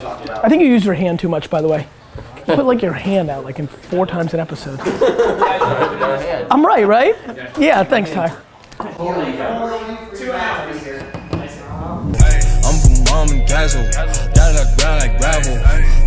I think you use your hand too much, by the way. You put like your hand out like in 4 times an episode. I'm right? Yeah, thanks, Ty. I'm from mom and dazzle. Got it ground like gravel.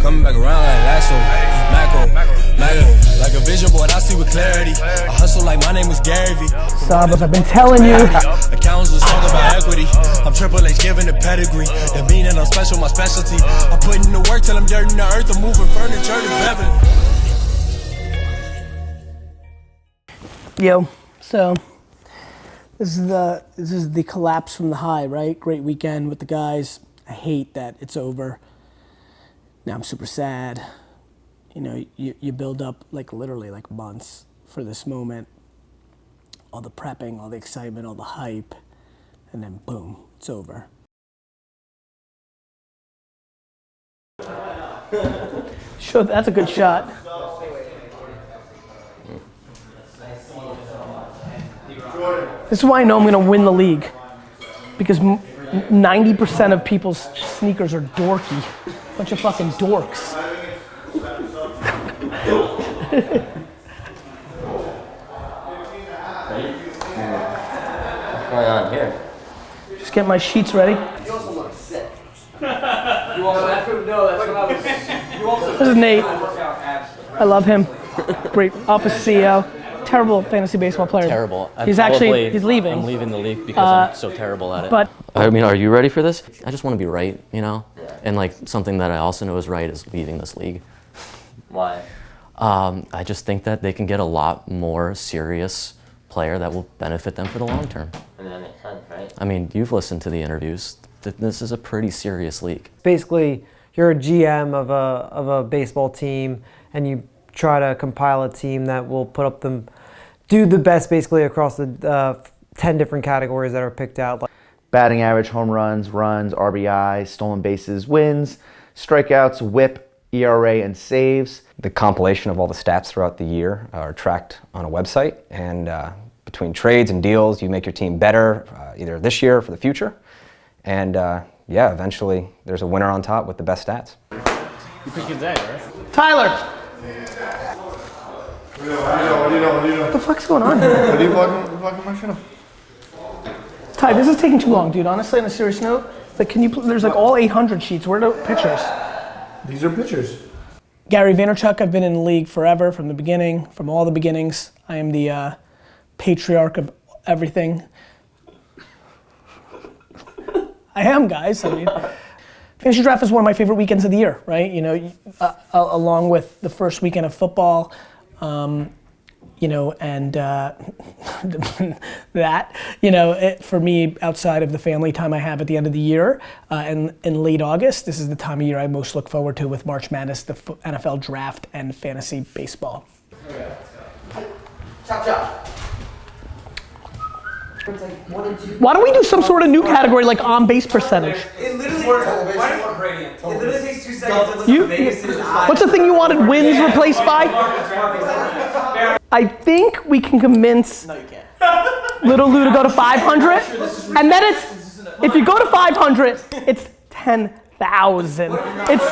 Coming back around like lasso. Macro. Like a vision board, I see with clarity. I hustle like my name was GaryVee. Sabas, I've been telling you. Accountants was talking about equity. I'm Triple H giving the pedigree. The meaning I'm special, my specialty. I'm putting in the work till I'm dirt in the earth. I'm moving furniture to Beverly. Yo, so this is the collapse from the high, right? Great weekend with the guys. I hate that it's over. Now I'm super sad. You know, you build up like literally like months for this moment. All the prepping, all the excitement, all the hype, and then boom, it's over. Sure, that's a good shot. This is why I know I'm gonna win the league. Because 90% of people's sneakers are dorky. Bunch of fucking dorks. What's going on here? Just get my sheets ready. You also look sick. You also that's what I was. You also. This is Nate. I love him. Great office CEO. Terrible fantasy baseball player. Terrible. He's leaving. I'm leaving the league because I'm so terrible at it. But I mean, are you ready for this? I just want to be right, you know? And like something that I also know is right is leaving this league. Why? I just think that they can get a lot more serious player that will benefit them for the long term. I mean, that makes sense, right? I mean, you've listened to the interviews. This is a pretty serious league. Basically, you're a GM of a baseball team, and you try to compile a team that will do the best basically across the 10 different categories that are picked out. Batting average, home runs, RBI, stolen bases, wins, strikeouts, whip, ERA, and saves. The compilation of all the stats throughout the year are tracked on a website, and between trades and deals, you make your team better, either this year or for the future. And yeah, eventually there's a winner on top with the best stats. You picked today, right? Tyler! What do you know? What the fuck's going on here? What are you vlogging my show? Ty, this is taking too long, dude. Honestly, on a serious note, like, there's like all 800 sheets. Where are the pictures? These are pictures. Gary Vaynerchuk, I've been in the league forever, from the beginning, from all the beginnings. I am the patriarch of everything. I am, guys. I mean, fantasy draft is one of my favorite weekends of the year, right? You know, along with the first weekend of football, you know, and that, you know, for me, outside of the family time I have at the end of the year, and in late August, this is the time of year I most look forward to with March Madness, the NFL draft, and fantasy baseball. Okay. Chop chop. Why don't we do some sort of new category like on base percentage? It literally takes 2 seconds to look at Vegas' eyes. What's the thing you wanted wins replaced by? I think we can convince Little Lou to go to 500, and then if you go to 500, it's 10,000. It's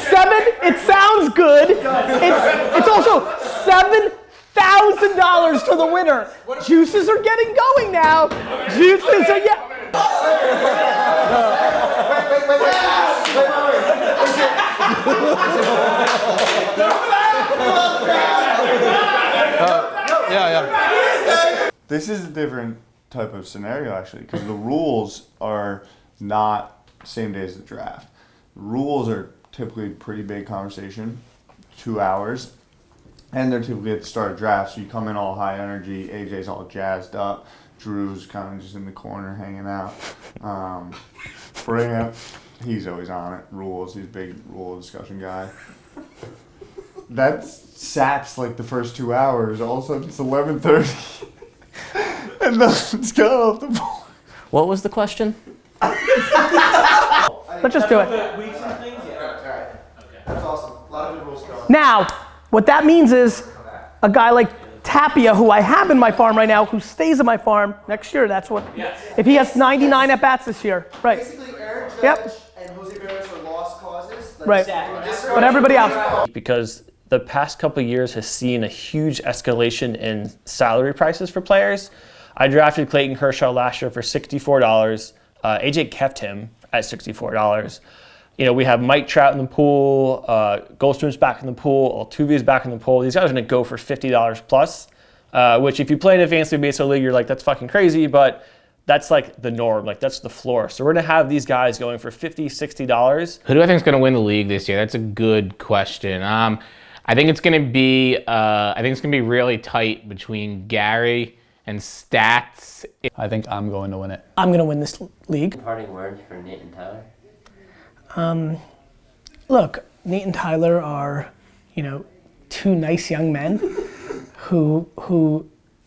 7. It sounds good. It's also $7,000 to the winner. Juices are getting going now. Juices are This is a different type of scenario actually, because the rules are not same day as the draft. The rules are typically pretty big conversation, 2 hours. And they're typically at the start of draft, so you come in all high energy, AJ's all jazzed up, Drew's kind of just in the corner hanging out. Bring he's always on it, rules, he's a big rule discussion guy. That saps like the first 2 hours, all of a sudden it's 11:30, and nothing's got off the board. What was the question? Let's just do it. Weeks and things? Yeah. Alright. Okay. That's awesome. A lot of good rules going. Now, what that means is a guy like Tapia, who I have in my farm right now, who stays in my farm next year, that's what, if he has 99 at-bats this year, right. Basically, Aaron Judge Yep. and Jose Barrios are lost cause. Right. But everybody else. Because the past couple of years has seen a huge escalation in salary prices for players. I drafted Clayton Kershaw last year for $64. AJ kept him at $64. You know, we have Mike Trout in the pool, Goldstrom's back in the pool, Altuve's back in the pool. These guys are going to go for $50 plus, which if you play in a fantasy baseball league, you're like, that's fucking crazy, but that's like the norm, like that's the floor. So we're going to have these guys going for $50, $60. Who do I think is going to win the league this year? That's a good question. I think it's going to be really tight between Gary and Stats. I think I'm going to win it. I'm going to win this league. Parting words for Nate and Tyler? Look, Nate and Tyler are, you know, two nice young men who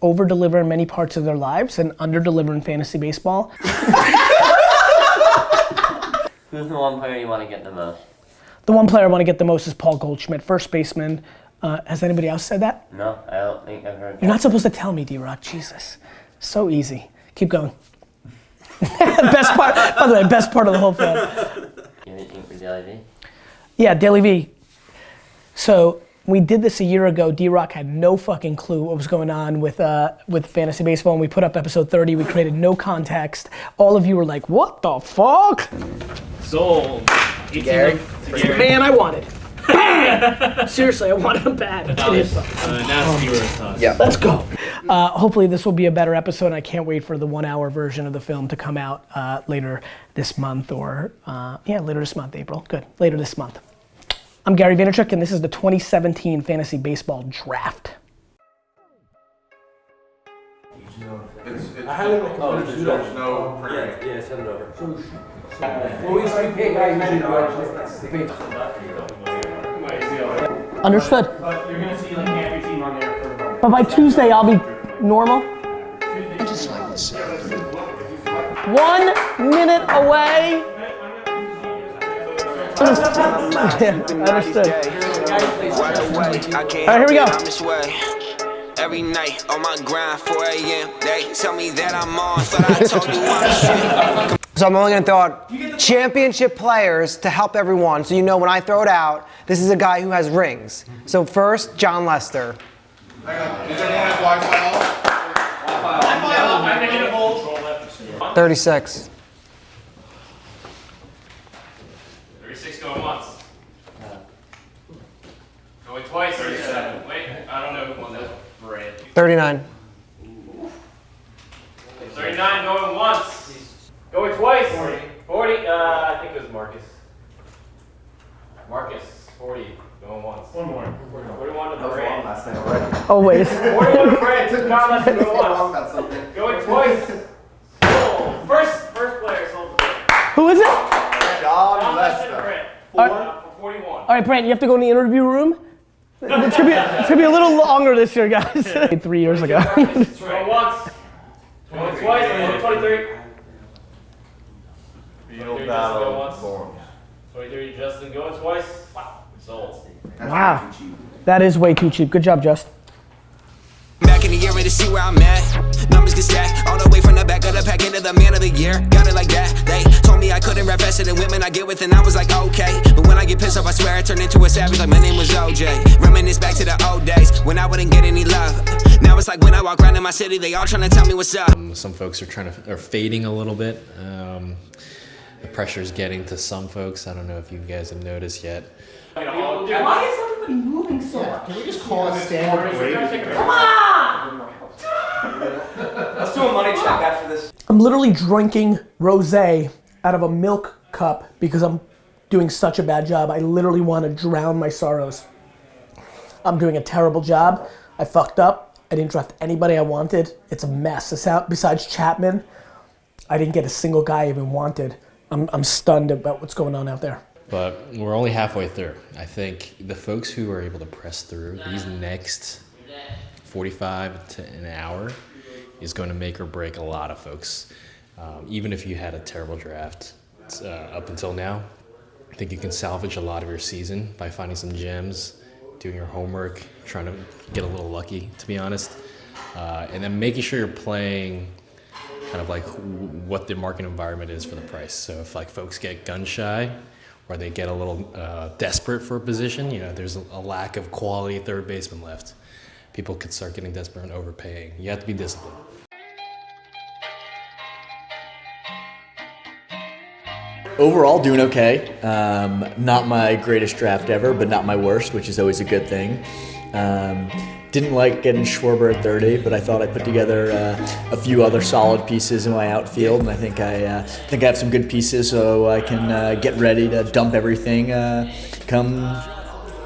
over-deliver in many parts of their lives and under-deliver in fantasy baseball. Who's the one player you want to get the most? The one player I want to get the most is Paul Goldschmidt, first baseman. Has anybody else said that? No, I don't think I've heard that. You're not supposed to tell me, D-Rock. Jesus. So easy. Keep going. Best part, by the way, best part of the whole thing. Anything for DailyVee? Yeah, DailyVee. So we did this a year ago. D-Rock had no fucking clue what was going on with fantasy baseball. And we put up episode 30. We created no context. All of you were like, what the fuck? Sold. Gary. Man, I wanted. Seriously, I wanted him bad. Now it's Yeah. Let's go. Hopefully this will be a better episode, and I can't wait for the 1 hour version of the film to come out later this month or, later this month, April. Good, later this month. I'm Gary Vaynerchuk, and this is the 2017 Fantasy Baseball Draft. There's no printing. Yeah, send it over. Understood. But you're going to see like every team on there for. But by Tuesday, I'll be normal. 1 minute away. Understood. All right, here we go. Every night on my grind, 4 a.m. They tell me that I'm on, but I told you I'm shit. So I'm only going to throw out championship players to help everyone. So you know when I throw it out, this is a guy who has rings. So first, John Lester. Does anyone have Wi-Fi off? 36. 36 going once. Going twice. 37. Wait, I don't know who won that. Red. 39. 39 going once. Going twice. 40. I think it was Marcus. 40 going once. One more. 41 to the Crain. Always. 41 to Crain. John Lester going once. Going twice. Sold. First player sold the game. Who is it? John Lester. For 41. All right, Brent, you have to go in the interview room. It's gonna be a little longer this year, guys. 3 years ago. Going once. Going twice. Going 23. Field battle forms. 23 Justin going twice. Wow. Sold. Wow. That is way too cheap. Good job, Just. Back in the year to see where I'm at. Numbers get stacked all the way from the back of the pack into the man of the year. Got it like that. They told me I couldn't rap faster than women I get with, and I was like, okay. But when I get pissed off, I swear I turn into a savage like my name was OJ. Reminisce back to the old days when I wouldn't get any love. Now it's like when I walk around in my city, they all trying to tell me what's up. Some folks are fading a little bit. The pressure's getting to some folks. I don't know if you guys have noticed yet. Why is everybody moving so much? Can we just call it standard gravy? Come on! Let's do a money check after this. I'm literally drinking rosé out of a milk cup because I'm doing such a bad job. I literally want to drown my sorrows. I'm doing a terrible job. I fucked up. I didn't draft anybody I wanted. It's a mess. Besides Chapman, I didn't get a single guy I even wanted. I'm stunned about what's going on out there. But we're only halfway through. I think the folks who are able to press through these next 45 to an hour is going to make or break a lot of folks. Even if you had a terrible draft up until now, I think you can salvage a lot of your season by finding some gems, doing your homework, trying to get a little lucky, to be honest, and then making sure you're playing kind of like what the market environment is for the price. So if like folks get gun shy, or they get a little desperate for a position. You know, there's a lack of quality third baseman left. People could start getting desperate and overpaying. You have to be disciplined. Overall, doing okay. Not my greatest draft ever, but not my worst, which is always a good thing. Didn't like getting Schwarber at 30, but I thought I put together a few other solid pieces in my outfield, and I think I have some good pieces, so I can get ready to dump everything come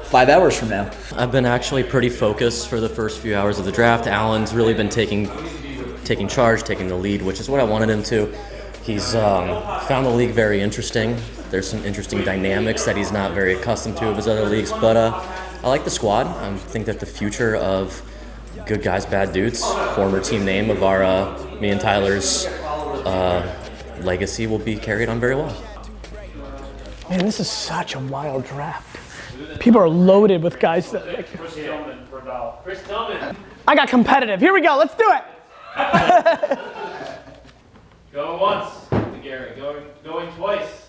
5 hours from now. I've been actually pretty focused for the first few hours of the draft. Alan's really been taking charge, taking the lead, which is what I wanted him to. He's found the league very interesting. There's some interesting dynamics that he's not very accustomed to of his other leagues, but I like the squad. I think that the future of Good Guys, Bad Dudes, former team name of our me and Tyler's legacy, will be carried on very well. Man, this is such a wild draft. People are loaded with guys that like, Chris Tillman. I got competitive. Here we go. Let's do it. Going once to Gary. Going twice.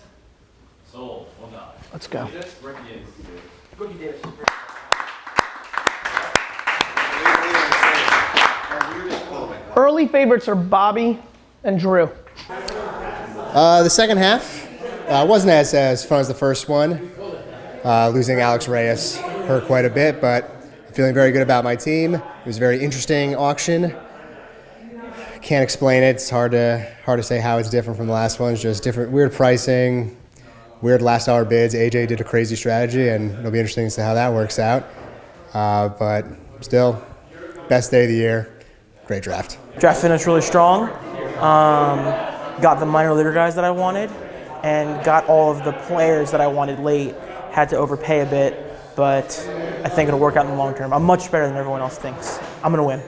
Sold. Well done. Let's go. Rookie Davis. Early favorites are Bobby and Drew. The second half wasn't as fun as the first one. Losing Alex Reyes hurt quite a bit, but I'm feeling very good about my team. It was a very interesting auction. Can't explain it. It's hard to say how it's different from the last one. It's just different, weird pricing, weird last hour bids. AJ did a crazy strategy, and it'll be interesting to see how that works out. But still, best day of the year. Great draft. Draft finished really strong. Got the minor leaguer guys that I wanted, and got all of the players that I wanted late. Had to overpay a bit, but I think it'll work out in the long term. I'm much better than everyone else thinks. I'm gonna win.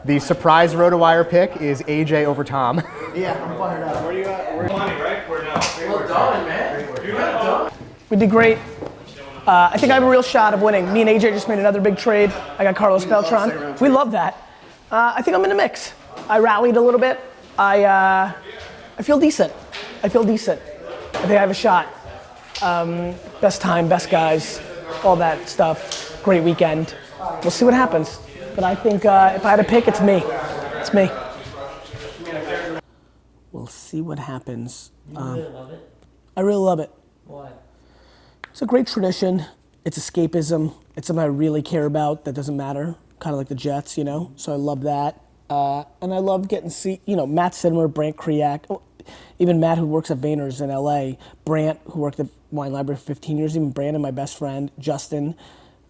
The surprise RotoWire pick is AJ over Tom. Yeah, I'm fired up. Where you at? Money, right? We're now. Well done, man. We did great. I think I have a real shot of winning. Me and AJ just made another big trade. I got Carlos Beltran. We love that. I think I'm in the mix. I rallied a little bit. I feel decent. I think I have a shot. Best time, best guys, all that stuff. Great weekend. We'll see what happens. But I think if I had a pick, it's me. It's me. We'll see what happens. You really love it? I really love it. Why? It's a great tradition. It's escapism. It's something I really care about that doesn't matter. Kind of like the Jets, you know? So I love that. And I love getting to see, Matt Sidmer, Brant Kriak, even Matt who works at Vayner's in LA, Brant who worked at Wine Library for 15 years, even Brandon, my best friend, Justin,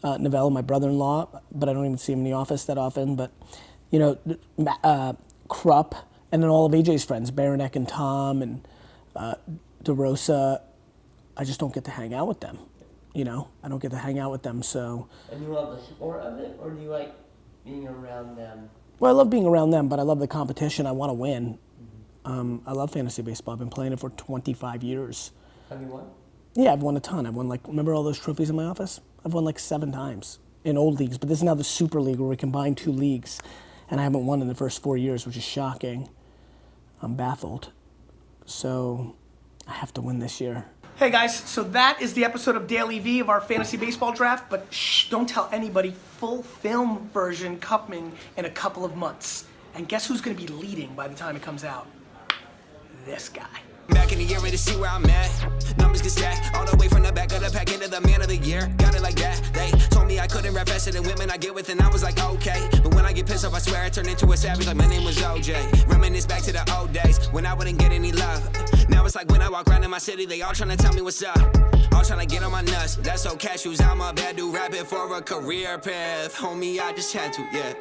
Novella, my brother-in-law, but I don't even see him in the office that often, but, Krupp, and then all of AJ's friends, Baranek and Tom and DeRosa. I just don't get to hang out with them, I don't get to hang out with them, so. And you love the sport of it, or do you like being around them? Well, I love being around them, but I love the competition. I want to win. I love fantasy baseball. I've been playing it for 25 years. Have you won? Yeah, I've won a ton. I've won remember all those trophies in my office? I've won 7 times in old leagues, but this is now the Super League where we combine 2 leagues, and I haven't won in the first 4 years, which is shocking. I'm baffled. So I have to win this year. Hey guys, so that is the episode of DailyVee of our fantasy baseball draft, but shh, don't tell anybody. Full film version coming in a couple of months. And guess who's gonna be leading by the time it comes out? This guy. Back in the year to see where I'm at. Numbers get stacked all the way from the back of the pack into the man of the year. Got it like that. They told me I couldn't rap faster than women I get with, and I was like, okay. But when I get pissed off, I swear I turn into a savage like my name was OJ. Reminisce back to the old days when I wouldn't get any love. Now it's like when I walk around in my city, they all trying to tell me what's up. All trying to get on my nuts. That's so cashews. I'm a bad dude rapping for a career path. Homie, I just had to, yeah.